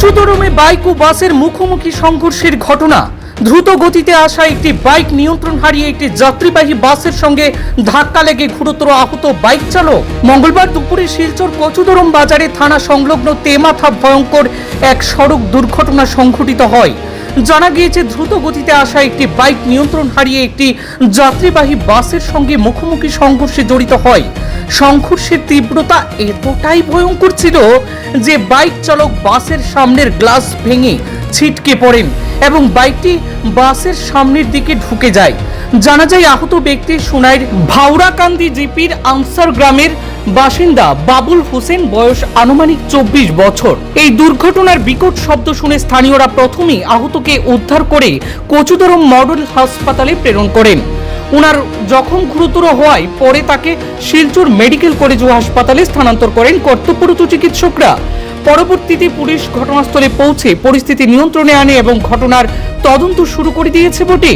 কচুদরমে bike ও বাসের মুখোমুখি সংঘর্ষের ঘটনা। দ্রুত গতিতে আসা একটি বাইক নিয়ন্ত্রণ হারিয়ে একটি যাত্রীবাহী বাসের সঙ্গে ধাক্কা লেগে গুরুতর আহত বাইক চালক। মঙ্গলবার দুপুরে শিলচর কচুদরম বাজারে থানা সংলগ্ন তেমাথা ভয়ঙ্কর এক সড়ক দুর্ঘটনা সংঘটিত হয়। জানা গিয়েছে, দ্রুত গতিতে আসা একটি বাইক নিয়ন্ত্রণ হারিয়ে একটি যাত্রীবাহী বাসের সঙ্গে মুখোমুখি সংঘর্ষে জড়িত হয়। সংঘর্ষের তীব্রতা এতটাই ভয়ঙ্কর ছিল যে বাইক চালক বাসের সামনের গ্লাস ভেঙে ছিটকে পড়েন এবং বাইকটি বাসের সামনের দিকে ঢুকে যায়। জানা যায়, আহত ব্যক্তি সোনাইর ভাওড়াকান্দি জিপির আনসার গ্রামের বাসিন্দা বাবুল হোসেন, বয়স আনুমানিক 24 বছর। এই দুর্ঘটনার বিকট শব্দ শুনে স্থানীয়রা প্রথমেই আহতকে উদ্ধার করে কচুদরম মডেল হাসপাতালে প্রেরণ করেন। ওনার জখম গুরুতর হওয়ায় পরে তাকে শিলচর মেডিকেল কলেজ ও হাসপাতালে স্থানান্তর করেন কর্তব্যরত চিকিৎসকরা। পরবর্তীতে পুলিশ ঘটনাস্থলে পৌঁছে পরিস্থিতি নিয়ন্ত্রণে আনে এবং ঘটনার তদন্ত শুরু করে দিয়েছে বটে।